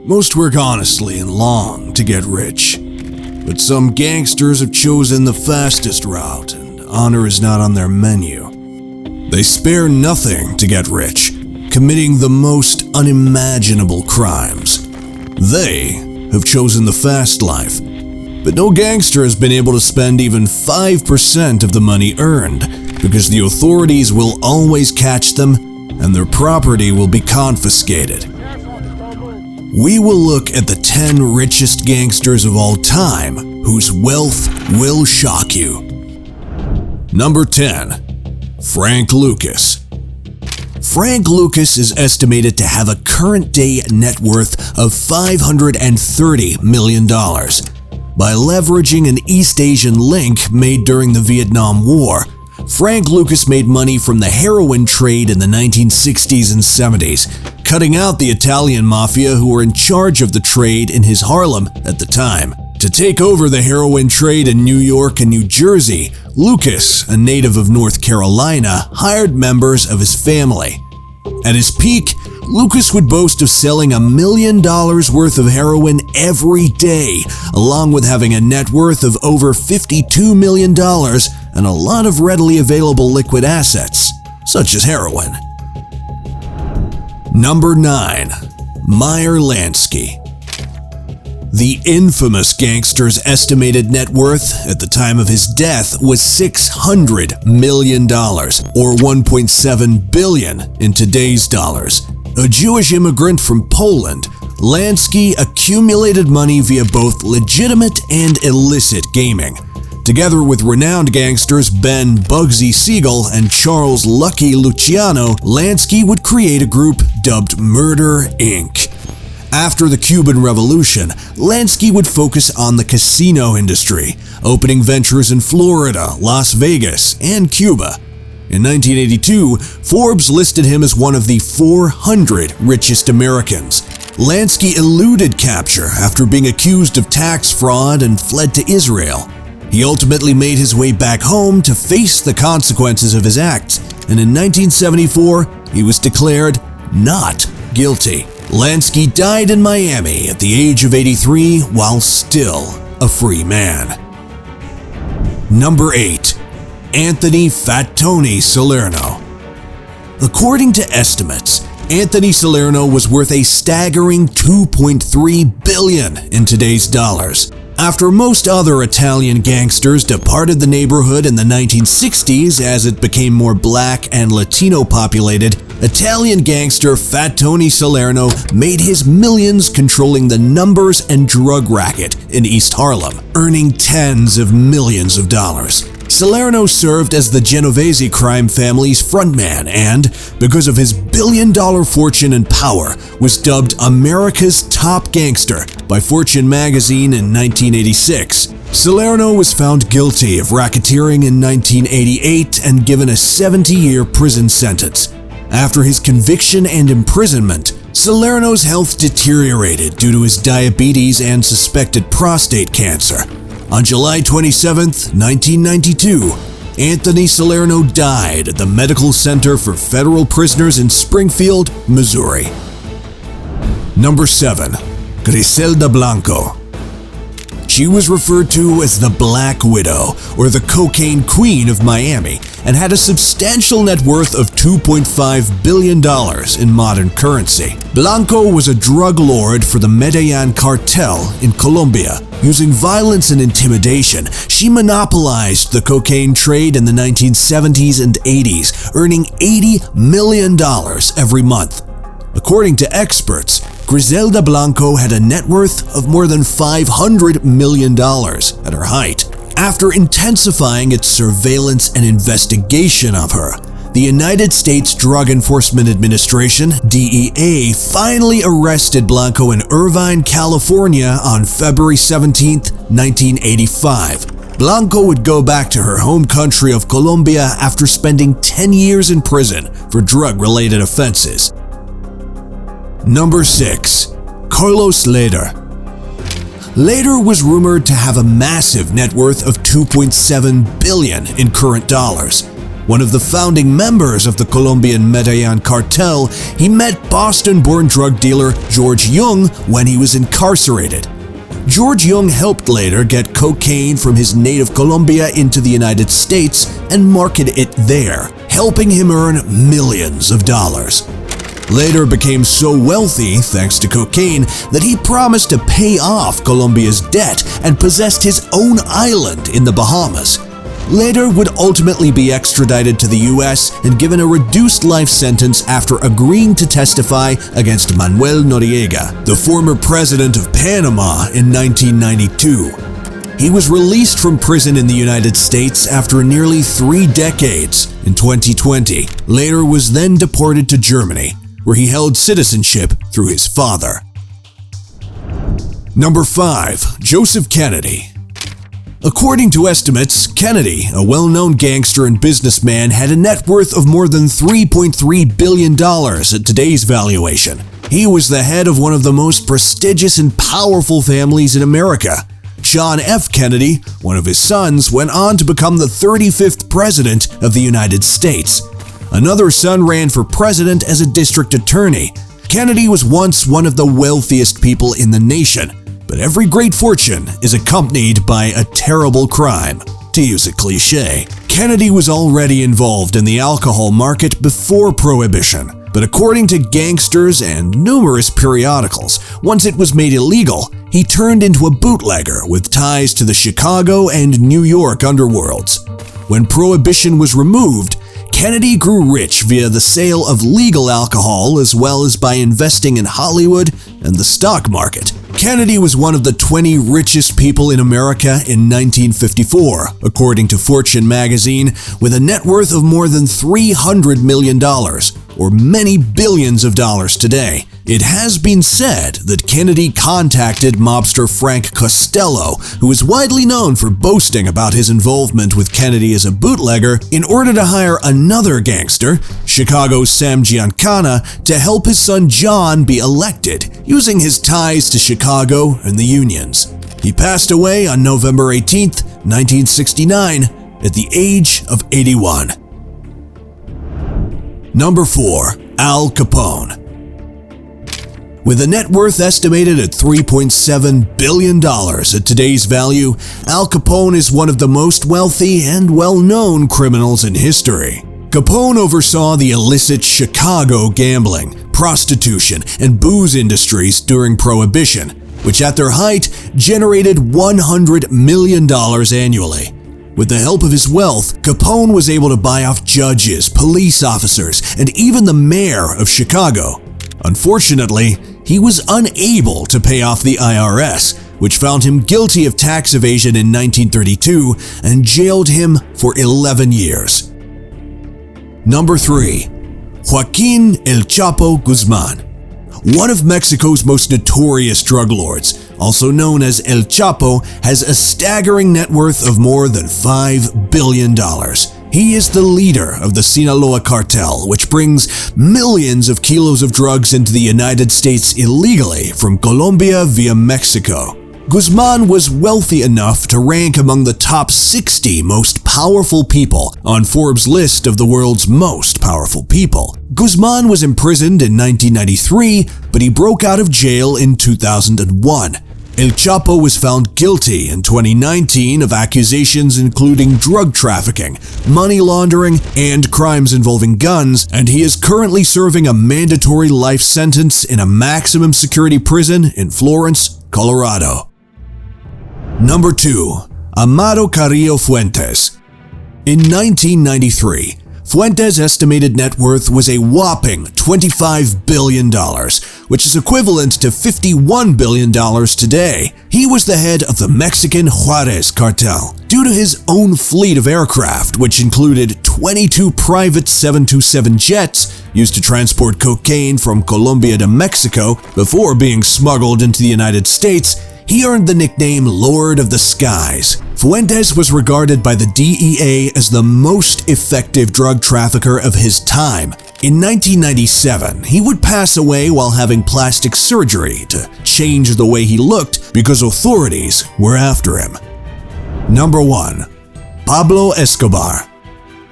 Most work honestly and long to get rich, but some gangsters have chosen the fastest route, and honor is not on their menu. They spare nothing to get rich, committing the most unimaginable crimes. They have chosen the fast life, but no gangster has been able to spend even 5% of the money earned, because the authorities will always catch them and their property will be confiscated. We will look at the 10 richest gangsters of all time whose wealth will shock you. Number 10. Frank Lucas. Frank Lucas is estimated to have a current-day net worth of $530 million. By leveraging an East Asian link made during the Vietnam War, Frank Lucas made money from the heroin trade in the 1960s and 70s, cutting out the Italian Mafia who were in charge of the trade in his Harlem at the time. To take over the heroin trade in New York and New Jersey, Lucas, a native of North Carolina, hired members of his family. At his peak, Lucas would boast of selling $1 million worth of heroin every day, along with having a net worth of over $52 million and a lot of readily available liquid assets, such as heroin. Number 9. Meyer Lansky. The infamous gangster's estimated net worth at the time of his death was $600 million, or $1.7 billion in today's dollars. A Jewish immigrant from Poland, Lansky accumulated money via both legitimate and illicit gaming. Together with renowned gangsters Ben Bugsy Siegel and Charles Lucky Luciano, Lansky would create a group dubbed Murder, Inc. After the Cuban Revolution, Lansky would focus on the casino industry, opening ventures in Florida, Las Vegas, and Cuba. In 1982, Forbes listed him as one of the 400 richest Americans. Lansky eluded capture after being accused of tax fraud and fled to Israel. He ultimately made his way back home to face the consequences of his acts, and in 1974, he was declared not guilty. Lansky died in Miami at the age of 83 while still a free man. Number 8. Anthony Fat Tony Salerno. According to estimates, Anthony Salerno was worth a staggering $2.3 billion in today's dollars. After most other Italian gangsters departed the neighborhood in the 1960s as it became more black and Latino populated, Italian gangster Fat Tony Salerno made his millions controlling the numbers and drug racket in East Harlem, earning tens of millions of dollars. Salerno served as the Genovese crime family's frontman and, because of his billion-dollar fortune and power, was dubbed America's top gangster by Fortune magazine in 1986. Salerno was found guilty of racketeering in 1988 and given a 70-year prison sentence. After his conviction and imprisonment, Salerno's health deteriorated due to his diabetes and suspected prostate cancer. On July 27, 1992, Anthony Salerno died at the Medical Center for Federal Prisoners in Springfield, Missouri. Number 7. Griselda Blanco. She was referred to as the Black Widow, or the Cocaine Queen of Miami, and had a substantial net worth of $2.5 billion in modern currency. Blanco was a drug lord for the Medellin cartel in Colombia. Using violence and intimidation, she monopolized the cocaine trade in the 1970s and 80s, earning $80 million every month. According to experts, Griselda Blanco had a net worth of more than $500 million at her height. After intensifying its surveillance and investigation of her, the United States Drug Enforcement Administration, DEA, finally arrested Blanco in Irvine, California on February 17, 1985. Blanco would go back to her home country of Colombia after spending 10 years in prison for drug-related offenses. Number 6. Carlos Leder. Leder was rumored to have a massive net worth of $2.7 billion in current dollars. One of the founding members of the Colombian Medellin cartel, he met Boston-born drug dealer George Jung when he was incarcerated. George Jung helped later get cocaine from his native Colombia into the United States and market it there, helping him earn millions of dollars. Later became so wealthy thanks to cocaine that he promised to pay off Colombia's debt and possessed his own island in the Bahamas. Later would ultimately be extradited to the US and given a reduced life sentence after agreeing to testify against Manuel Noriega, the former president of Panama, in 1992. He was released from prison in the United States after nearly 3 decades in 2020. Later was then deported to Germany, where he held citizenship through his father. Number 5. Joseph Kennedy. According to estimates, Kennedy, a well-known gangster and businessman, had a net worth of more than $3.3 billion at today's valuation. He was the head of one of the most prestigious and powerful families in America. John F. Kennedy, one of his sons, went on to become the 35th President of the United States. Another son ran for president as a district attorney. Kennedy was once one of the wealthiest people in the nation. But every great fortune is accompanied by a terrible crime, to use a cliche. Kennedy was already involved in the alcohol market before Prohibition, but according to gangsters and numerous periodicals, once it was made illegal, he turned into a bootlegger with ties to the Chicago and New York underworlds. When Prohibition was removed, Kennedy grew rich via the sale of legal alcohol as well as by investing in Hollywood and the stock market. Kennedy was one of the 20 richest people in America in 1954, according to Fortune magazine, with a net worth of more than $300 million, or many billions of dollars today. It has been said that Kennedy contacted mobster Frank Costello, who is widely known for boasting about his involvement with Kennedy as a bootlegger, in order to hire another gangster, Chicago's Sam Giancana, to help his son John be elected, using his ties to Chicago and the unions. He passed away on November 18, 1969, at the age of 81. Number 4. Al Capone. With a net worth estimated at $3.7 billion at today's value, Al Capone is one of the most wealthy and well-known criminals in history. Capone oversaw the illicit Chicago gambling, prostitution, and booze industries during Prohibition, which at their height generated $100 million annually. With the help of his wealth, Capone was able to buy off judges, police officers, and even the mayor of Chicago. Unfortunately, he was unable to pay off the IRS, which found him guilty of tax evasion in 1932 and jailed him for 11 years. Number 3. Joaquin El Chapo Guzman. One of Mexico's most notorious drug lords, also known as El Chapo, has a staggering net worth of more than $5 billion. He is the leader of the Sinaloa cartel, which brings millions of kilos of drugs into the United States illegally from Colombia via Mexico. Guzman was wealthy enough to rank among the top 60 most powerful people on Forbes' list of the world's most powerful people. Guzman was imprisoned in 1993, but he broke out of jail in 2001. El Chapo was found guilty in 2019 of accusations including drug trafficking, money laundering, and crimes involving guns, and he is currently serving a mandatory life sentence in a maximum security prison in Florence, Colorado. Number 2. Amado Carrillo Fuentes. In 1993, Fuentes' estimated net worth was a whopping $25 billion, which is equivalent to $51 billion today. He was the head of the Mexican Juarez cartel. Due to his own fleet of aircraft, which included 22 private 727 jets used to transport cocaine from Colombia to Mexico before being smuggled into the United States, he earned the nickname Lord of the Skies. Fuentes was regarded by the DEA as the most effective drug trafficker of his time. In 1997, he would pass away while having plastic surgery to change the way he looked because authorities were after him. Number 1. Pablo Escobar.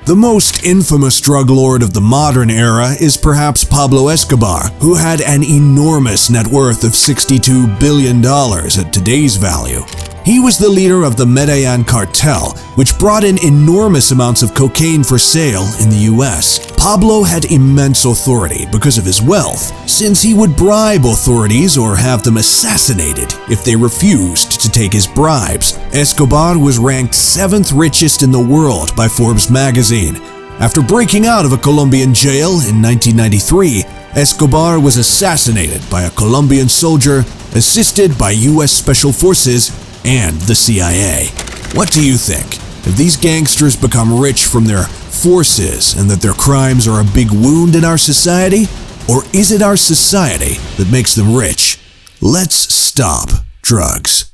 The most infamous drug lord of the modern era is perhaps Pablo Escobar, who had an enormous net worth of $62 billion at today's value. He was the leader of the Medellin cartel, which brought in enormous amounts of cocaine for sale in the US. Pablo had immense authority because of his wealth, since he would bribe authorities or have them assassinated if they refused to take his bribes. Escobar was ranked 7th richest in the world by Forbes magazine. After breaking out of a Colombian jail in 1993, Escobar was assassinated by a Colombian soldier assisted by US Special Forces and the CIA. What do you think? Have these gangsters become rich from their forces and that their crimes are a big wound in our society? Or is it our society that makes them rich? Let's stop drugs.